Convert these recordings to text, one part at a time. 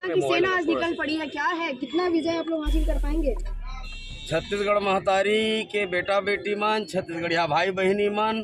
की सेना आज निकल पड़ी है, क्या है, कितना विजय आप लोग हासिल कर पाएंगे? छत्तीसगढ़ महतारी के बेटा बेटी मन, छत्तीसगढ़िया भाई बहनी मन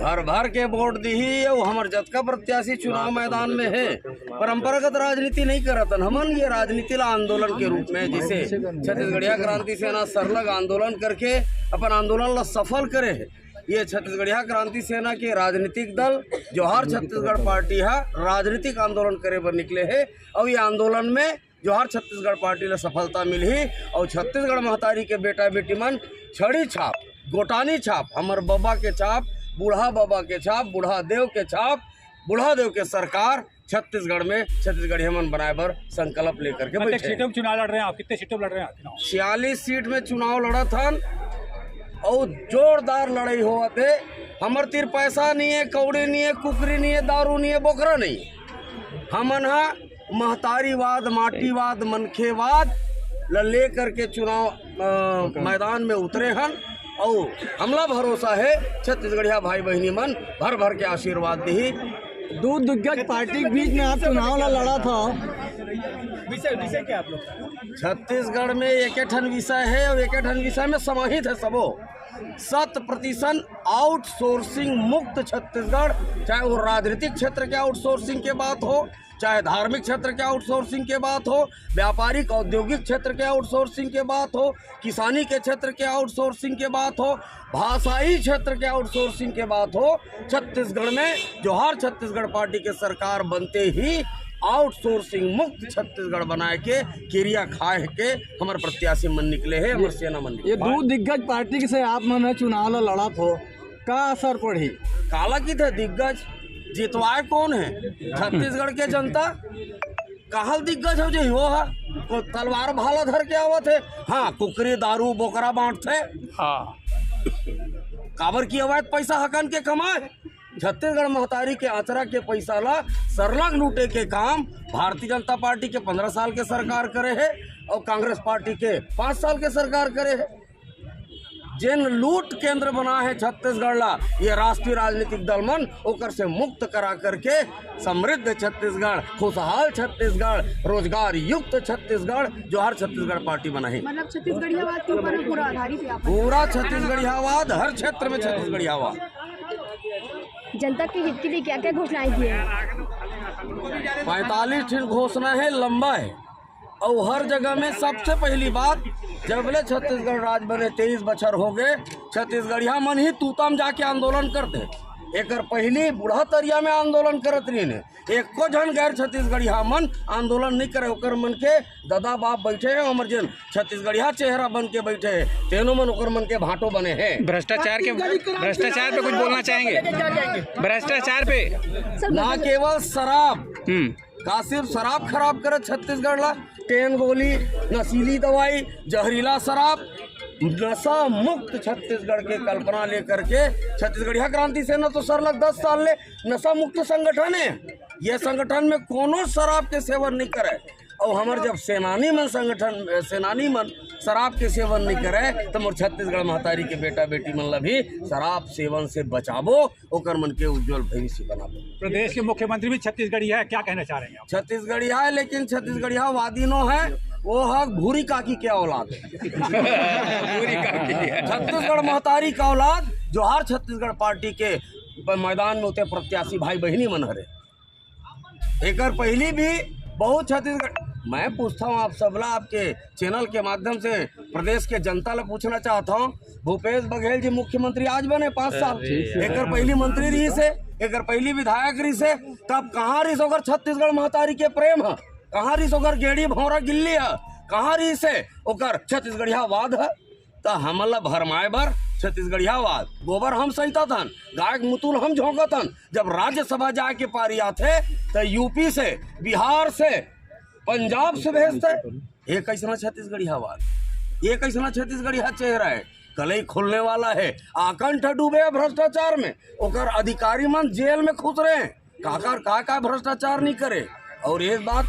भर भर के वोट दी। और हमार जतका प्रत्याशी चुनाव मैदान में है, परंपरागत राजनीति नहीं करतन हमन, ये राजनीति ला आंदोलन के रूप में, जिसे छत्तीसगढ़िया क्रांति सेना सरलग आंदोलन करके अपन आंदोलन ला सफल करे है। ये छत्तीसगढ़िया क्रांति सेना के राजनीतिक दल जोहार छत्तीसगढ़ पार्टी है राजनीतिक आंदोलन करे बर निकले है। और ये आंदोलन में जोहार छत्तीसगढ़ पार्टी ने सफलता मिली और छत्तीसगढ़ महतारी के बेटा बेटी मन छड़ी छाप, गोटानी छाप, हमार बाबा के छाप, बूढ़ा बाबा के छाप, बूढ़ा देव के छाप, बूढ़ा देव के सरकार छत्तीसगढ़ में छत्तीसगढ़ मन बनाए बर संकल्प लेकर के बैठे। सीटों में चुनाव लड़ रहे हैं आप, कितने सीटों में लड़ रहे हैं? 46 सीट में चुनाव लड़ा था और जोरदार लड़ाई हुआ थे। हमार तीर पैसा नहीं है, कौड़ी नहीं है, कुकरी नहीं है, दारू नहीं है, बोकरा नहीं। हमन हा महतारीवाद, माटीवाद, मनखेवाद ले करके चुनाव मैदान में उतरे हन और हमला भरोसा है छत्तीसगढ़िया भाई बहनी मन भर भर के आशीर्वाद दी। दो दिग्गज पार्टी के बीच में आप चुनाव लड़ा था, विषय क्या आप लोग? छत्तीसगढ़ में एक ठन विषय है और एक ठन विषय में समाहित है सबो 100% आउटसोर्सिंग मुक्त छत्तीसगढ़। चाहे वो राजनीतिक क्षेत्र के आउटसोर्सिंग के बात हो, चाहे धार्मिक क्षेत्र के आउटसोर्सिंग के बात हो, व्यापारिक औद्योगिक क्षेत्र के आउटसोर्सिंग के बात हो, किसानी के क्षेत्र के आउटसोर्सिंग के बात हो, भाषाई क्षेत्र के आउटसोर्सिंग के बात हो। छत्तीसगढ़ में जोहार छत्तीसगढ़ पार्टी के सरकार बनते ही आउटसोर्सिंग मुक्त छत्तीसगढ़ बनाए के क्रिया खाए के हमारे प्रत्याशी मन निकले हैं, हमारे सेना मन निकले। ये दो दिग्गज पार्टी से आप मन चुनाव लड़ा थो, का असर पड़ी? काला की थे दिग्गज, जितवाए कौन है? छत्तीसगढ़ के जनता। कहल दिग्गज हो जो हो है, को तलवार भाला धर के आवत है। हाँ, कुकरी दारू बोकरा बांटते। हाँ, काबर की अवैध पैसा हकन के कमाए। छत्तीसगढ़ महतारी के आचरा के पैसा ला सरलग लूटे के काम भारतीय जनता पार्टी के 15 साल के सरकार करे है और कांग्रेस पार्टी के 5 साल के सरकार करे है। जिन लूट केंद्र बना है छत्तीसगढ़ ला ये राष्ट्रीय राजनीतिक दल मन ओकर से मुक्त करा करके समृद्ध छत्तीसगढ़, खुशहाल छत्तीसगढ़, रोजगार युक्त छत्तीसगढ़ जोहार छत्तीसगढ़ पार्टी बना है। मतलब छत्तीसगढ़ियावाद के ऊपर पूरा आधारित है। पूरा छत्तीसगढ़ियावाद, हर क्षेत्र में छत्तीसगढ़ियावाद। जनता के हित के लिए क्या क्या घोषणाएं की है? 45 ठीक घोषणा है, लंबा है और हर जगह में। सबसे पहली बात, जबले छत्तीसगढ़ राज्य बने 23 बछर हो गए, छत्तीसगढ़िया मन ही तूताम जाके आंदोलन करते। एक पहली बूढ़ा तरिया में आंदोलन करत रही ने, एको जन गैर छत्तीसगढ़िया मन आंदोलन नहीं करे। ओकर मन के दादा बाप बैठे हैं, हमार जन छत्तीसगढ़िया चेहरा बन के बैठे हैं, तेनों मन ओकर मन के भाटो बने हैं। भ्रष्टाचार पे कुछ बोलना चाहेंगे? भ्रष्टाचार पे ना केवल शराब का सिर्फ शराब खराब करे छत्तीसगढ़ ला, टेन गोली, नशीली दवाई, जहरीला शराब, नशा मुक्त छत्तीसगढ़ के कल्पना लेकर के छत्तीसगढ़िया क्रांति सेना तो सरलग 10 साल ले नशा मुक्त संगठन है। ये संगठन में कोनो शराब के सेवन नहीं करे और हमार जब सेनानी मन शराब के सेवन नहीं करे तो मोर छत्तीसगढ़ महतारी के बेटा बेटी मन ला भी शराब सेवन से बचाबो, ओकर मन के उज्जवल भविष्य बनाबो। प्रदेश के मुख्यमंत्री भी छत्तीसगढ़िया है, क्या कहना चाह रहे हैं आप? छत्तीसगढ़िया है, लेकिन छत्तीसगढ़िया वादिनो है, वो है भूरी काकी के औलाद छत्तीसगढ़ महतारी का औलाद जोहार छत्तीसगढ़ पार्टी के मैदान में उतरे प्रत्याशी भाई बहनी मन हरे। एक पहली भी बहुत छत्तीसगढ़, मैं पूछता हूँ आप सबला, आपके चैनल के माध्यम से प्रदेश के जनता ला पूछना चाहता हूँ, भूपेश बघेल जी मुख्यमंत्री आज बने 5 साल, एक पहली मंत्री रही से, एक पहली विधायक रही से, तब कहाँ रही सोकर छत्तीसगढ़ महतारी के प्रेम है? कहाँ रही सोकर गेड़ी भौरा गिल्ली है? कहाँ रही से ओकर छत्तीसगढ़ियावाद है? तो हमला भरमाए भर छत्तीसगढ़ियावाद, गोबर हम सहिता थन, गाय मुतुल हम झोंकतन। जब राज्यसभा जाए के पारी आते तो यूपी से, बिहार से, पंजाब से भेजते। एक कैसा छत्तीसगढ़ियावाद, ये कैसा छत्तीसगढ़िया चेहरा है? कलई खुलने वाला है, आकंठ डूबे भ्रष्टाचार में, ओकर अधिकारी मन जेल में खुद रहे हैं, का भ्रष्टाचार नहीं करे। और एक बात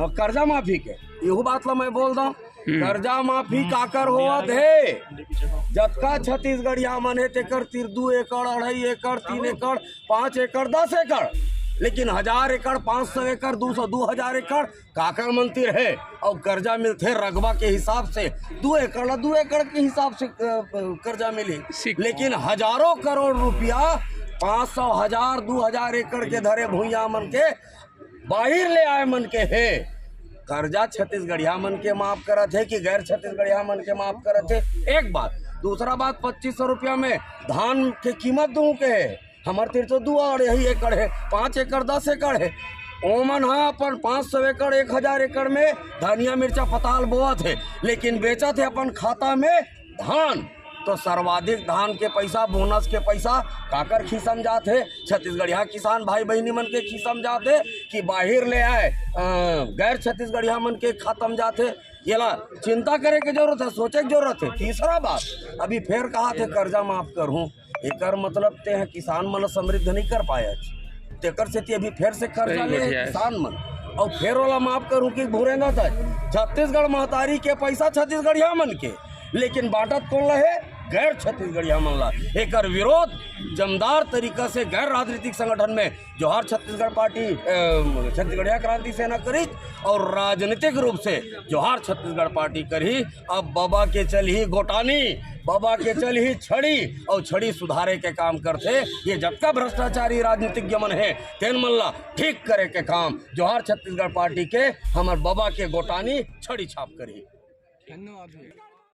कर्जा माफी के, यही बात ला मैं बोल दूं, कर्जा माफी काकर होवत है? जतका छत्तीसगढ़िया मन है तेकर 2 एकड़, 2.5 एकड़, 3 एकड़, 5 एकड़, 10 एकड़ लेकिन 1000 एकड़ 500 एकड़ 200 2000 एकड़ काकर मंदिर है और कर्जा मिलते रकबा के हिसाब से 2 एकड़ के हिसाब से कर्जा मिली। लेकिन हजारों करोड़ रुपया 500 1000 2000 एकड़ के धरे भूया मन के बाहर ले आए मन के है। कर्जा छत्तीसगढ़िया मन के माफ करत है कि गैर छत्तीसगढ़िया मन के माफ करत है। एक बात, दूसरा बात 2500 रुपया में धान के कीमत दूं के है। हमारे तीर तो 2 यही एकड़ है, 5 एकड़ 10 एकड़ है। ओमन हाँ अपन 500 एकड़ 1000 एकड़ में धनिया मिर्चा पताल बोअत है, लेकिन बेचत है अपन खाता में धान। तो सर्वाधिक धान के पैसा बोनस के पैसा काकर खीसम जात है? छत्तीसगढ़िया किसान भाई बहनी मन के खीसम जात है कि बाहर ले आए गैर छत्तीसगढ़िया मन के खत्म जाते। ये ला चिंता करे के जरूरत है, सोचे की जरूरत है। तीसरा बात, अभी फिर कहा थे कर्जा माफ करूँ, एकर मतलब ते हैं किसान मन समृद्ध नहीं कर पाया, तेकर से अभी फिर से कर्जा ले किसान मन और फिर वाला माफ करूँ कि भूरे न था। छत्तीसगढ़ महतारी के पैसा छत्तीसगढ़िया मन के, लेकिन बांटत कौन रहे? गैर छत्तीसगढ़िया मन ला। एकर विरोध जमदार तरीका से गैर राजनीतिक संगठन में जोहार छत्तीसगढ़ पार्टी छत्तीसगढ़िया क्रांति सेना करी और राजनीतिक रूप से जोहार छत्तीसगढ़ पार्टी करी। अब बाबा के चल ही गोटानी, बाबा के चल ही छड़ी और छड़ी सुधारे के काम करते। ये जब का भ्रष्टाचारी राजनीतिज्ञ मन है तेन मन ला ठीक करे के काम जोहार छत्तीसगढ़ पार्टी के हमार बाबा के गोटानी छड़ी छाप करी। धन्यवाद।